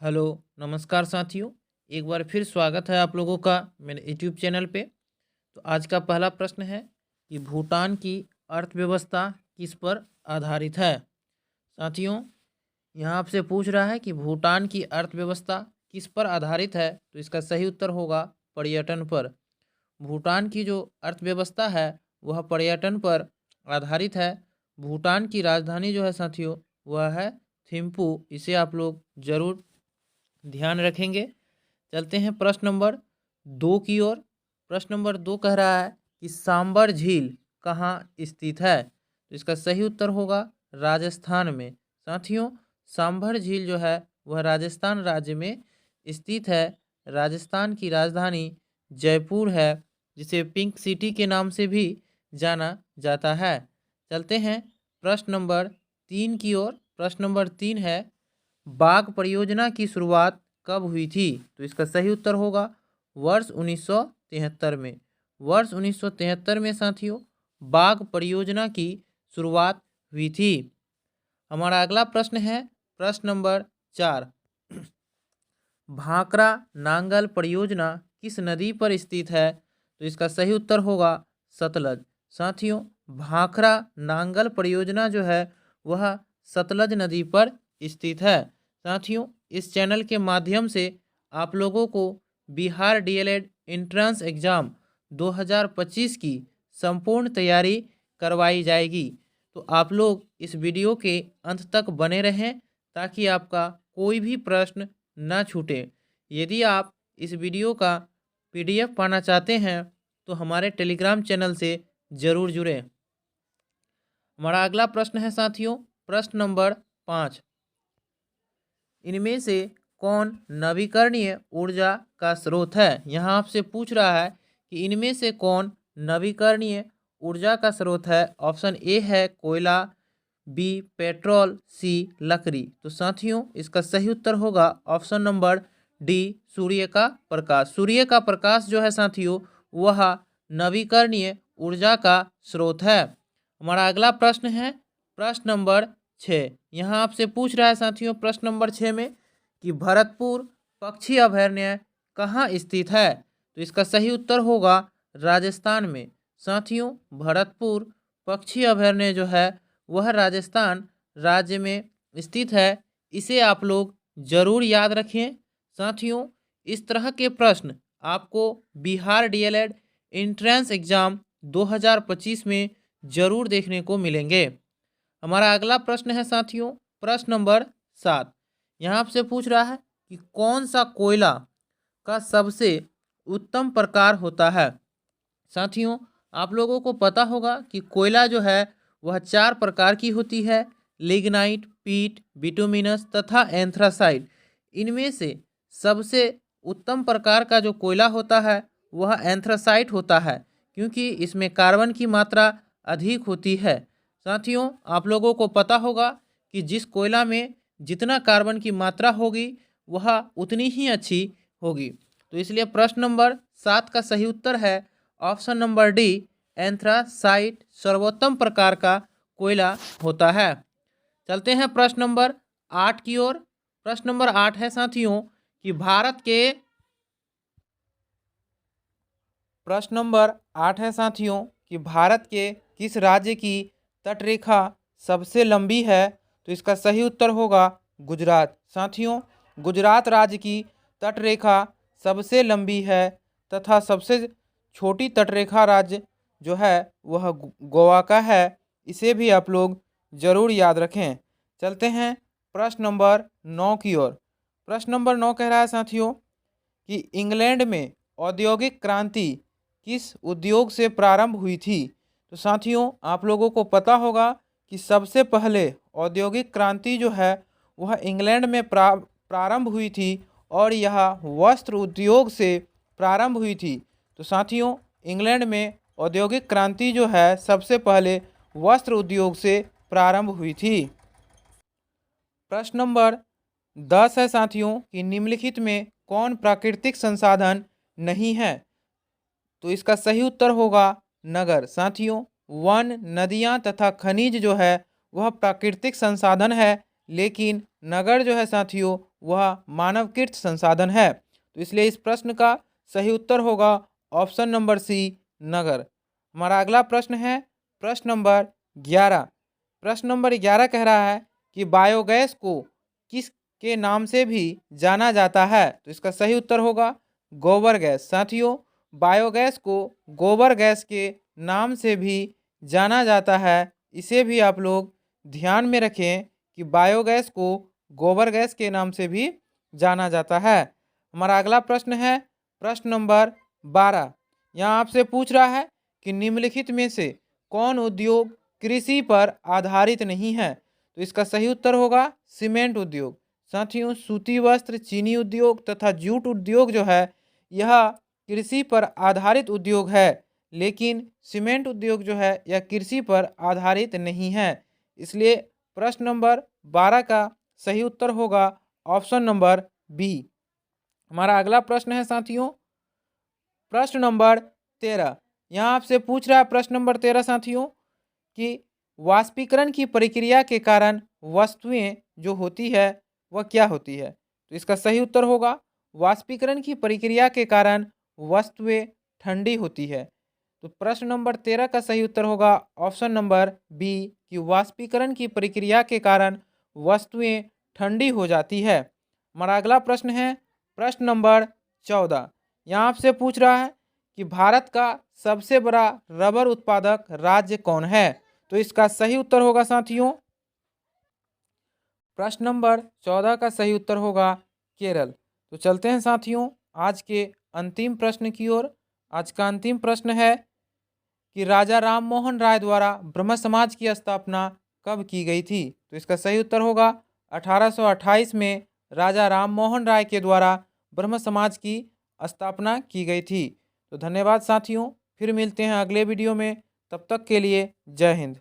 Hello, नमस्कार साथियों। एक बार फिर स्वागत है आप लोगों का मेरे यूट्यूब चैनल पे। तो आज का पहला प्रश्न है कि भूटान की अर्थव्यवस्था किस पर आधारित है। साथियों, यहाँ आपसे पूछ रहा है कि भूटान की अर्थव्यवस्था किस पर आधारित है, तो इसका सही उत्तर होगा पर्यटन पर। भूटान की जो अर्थव्यवस्था है वह पर्यटन पर आधारित है। भूटान की राजधानी जो है साथियों वह है थिम्पू। इसे आप लोग जरूर ध्यान रखेंगे। चलते हैं प्रश्न नंबर 2 की ओर। प्रश्न नंबर 2 कह रहा है कि सांबर झील कहाँ स्थित है, तो इसका सही उत्तर होगा राजस्थान में। साथियों, सांभर झील जो है वह राजस्थान राज्य में स्थित है। राजस्थान की राजधानी जयपुर है, जिसे पिंक सिटी के नाम से भी जाना जाता है। चलते हैं प्रश्न नंबर 3 की ओर। प्रश्न नंबर 3 है, बाघ परियोजना की शुरुआत कब हुई थी, तो इसका सही उत्तर होगा वर्ष 1973 में। वर्ष 1973 में साथियों बाघ परियोजना की शुरुआत हुई थी। हमारा अगला प्रश्न है प्रश्न नंबर 4। भाखड़ा नांगल परियोजना किस नदी पर स्थित है, तो इसका सही उत्तर होगा सतलज। साथियों, भाखड़ा नांगल परियोजना जो है वह सतलज नदी पर स्थित है। साथियों, इस चैनल के माध्यम से आप लोगों को बिहार डीएलएड एंट्रेंस एग्ज़ाम 2025 की संपूर्ण तैयारी करवाई जाएगी। तो आप लोग इस वीडियो के अंत तक बने रहें ताकि आपका कोई भी प्रश्न ना छूटे। यदि आप इस वीडियो का पीडीएफ पाना चाहते हैं तो हमारे टेलीग्राम चैनल से ज़रूर जुड़ें। हमारा अगला प्रश्न है साथियों प्रश्न नंबर 5। इनमें से कौन नवीकरणीय ऊर्जा का स्रोत है। यहाँ आपसे पूछ रहा है कि इनमें से कौन नवीकरणीय ऊर्जा का स्रोत है। ऑप्शन ए है कोयला, बी पेट्रोल, सी लकड़ी। तो साथियों, इसका सही उत्तर होगा ऑप्शन नंबर डी सूर्य का प्रकाश। सूर्य का प्रकाश जो है साथियों वह नवीकरणीय ऊर्जा का स्रोत है। हमारा अगला प्रश्न है प्रश्न नंबर 6। यहाँ आपसे पूछ रहा है साथियों प्रश्न नंबर 6 में कि भरतपुर पक्षी अभयारण्य कहाँ स्थित है, तो इसका सही उत्तर होगा राजस्थान में। साथियों, भरतपुर पक्षी अभयारण्य जो है वह राजस्थान राज्य में स्थित है। इसे आप लोग जरूर याद रखें। साथियों, इस तरह के प्रश्न आपको बिहार डीएलएड एंट्रेंस एग्ज़ाम 2025 में जरूर देखने को मिलेंगे। हमारा अगला प्रश्न है साथियों प्रश्न नंबर 7। यहाँ आपसे पूछ रहा है कि कौन सा कोयला का सबसे उत्तम प्रकार होता है। साथियों, आप लोगों को पता होगा कि कोयला जो है वह 4 प्रकार की होती है, लिग्नाइट, पीट, बिटुमिनस तथा एंथ्रासाइट। इनमें से सबसे उत्तम प्रकार का जो कोयला होता है वह एंथ्रासाइट होता है, क्योंकि इसमें कार्बन की मात्रा अधिक होती है। साथियों, आप लोगों को पता होगा कि जिस कोयला में जितना कार्बन की मात्रा होगी वह उतनी ही अच्छी होगी। तो इसलिए प्रश्न नंबर 7 का सही उत्तर है ऑप्शन नंबर डी एंथ्रासाइट सर्वोत्तम प्रकार का कोयला होता है। चलते हैं प्रश्न नंबर 8 की ओर। प्रश्न नंबर 8 है साथियों कि भारत के किस राज्य की तटरेखा सबसे लंबी है, तो इसका सही उत्तर होगा गुजरात। साथियों, गुजरात राज्य की तटरेखा सबसे लंबी है तथा सबसे छोटी तटरेखा राज्य जो है वह गोवा का है। इसे भी आप लोग जरूर याद रखें। चलते हैं प्रश्न नंबर 9 की ओर। प्रश्न नंबर 9 कह रहा है साथियों कि इंग्लैंड में औद्योगिक क्रांति किस उद्योग से प्रारंभ हुई थी। तो साथियों, आप लोगों को पता होगा कि सबसे पहले औद्योगिक क्रांति जो है वह इंग्लैंड में प्रारंभ हुई थी और यह वस्त्र उद्योग से प्रारंभ हुई थी। तो साथियों, इंग्लैंड में औद्योगिक क्रांति जो है सबसे पहले वस्त्र उद्योग से प्रारंभ हुई थी। प्रश्न नंबर 10 है साथियों कि निम्नलिखित में कौन प्राकृतिक संसाधन नहीं है, तो इसका सही उत्तर होगा नगर। साथियों, वन, नदियां तथा खनिज जो है वह प्राकृतिक संसाधन है, लेकिन नगर जो है साथियों वह मानवकृत संसाधन है। तो इसलिए इस प्रश्न का सही उत्तर होगा ऑप्शन नंबर सी, नगर। हमारा अगला प्रश्न है प्रश्न नंबर 11। प्रश्न नंबर 11 कह रहा है कि बायोगैस को किस के नाम से भी जाना जाता है? तो इसका सही उत्तर होगा गोबर गैस। साथियों, बायोगैस को गोबर गैस के नाम से भी जाना जाता है। इसे भी आप लोग ध्यान में रखें कि बायोगैस को गोबर गैस के नाम से भी जाना जाता है। हमारा अगला प्रश्न है प्रश्न नंबर 12। यहाँ आपसे पूछ रहा है कि निम्नलिखित में से कौन उद्योग कृषि पर आधारित नहीं है? तो इसका सही उत्तर होगा सीमेंट उद्योग। साथियों, सूती वस्त्र, चीनी उद्योग तथा जूट उद्योग जो है यह कृषि पर आधारित उद्योग है, लेकिन सीमेंट उद्योग जो है यह कृषि पर आधारित नहीं है। इसलिए प्रश्न नंबर 12 का सही उत्तर होगा ऑप्शन नंबर बी। हमारा अगला प्रश्न है साथियों प्रश्न नंबर 13। यहाँ आपसे पूछ रहा है प्रश्न नंबर 13 साथियों कि वाष्पीकरण की प्रक्रिया के कारण वस्तुएं जो होती है वह क्या होती है? तो इसका सही उत्तर होगा वाष्पीकरण की प्रक्रिया के कारण वस्तुएं ठंडी होती है। तो प्रश्न नंबर 13 का सही उत्तर होगा ऑप्शन नंबर बी कि वाष्पीकरण की प्रक्रिया के कारण वस्तुएं ठंडी हो जाती है। हमारा अगला प्रश्न है प्रश्न नंबर 14। यहाँ आपसे पूछ रहा है कि भारत का सबसे बड़ा रबर उत्पादक राज्य कौन है? तो इसका सही उत्तर होगा साथियों प्रश्न नंबर 14 का सही उत्तर होगा केरल। तो चलते हैं साथियों आज के अंतिम प्रश्न की ओर। आज का अंतिम प्रश्न है कि राजा राम मोहन राय द्वारा ब्रह्म समाज की स्थापना कब की गई थी? तो इसका सही उत्तर होगा 1828 में राजा राम मोहन राय के द्वारा ब्रह्म समाज की स्थापना की गई थी। तो धन्यवाद साथियों, फिर मिलते हैं अगले वीडियो में। तब तक के लिए जय हिंद।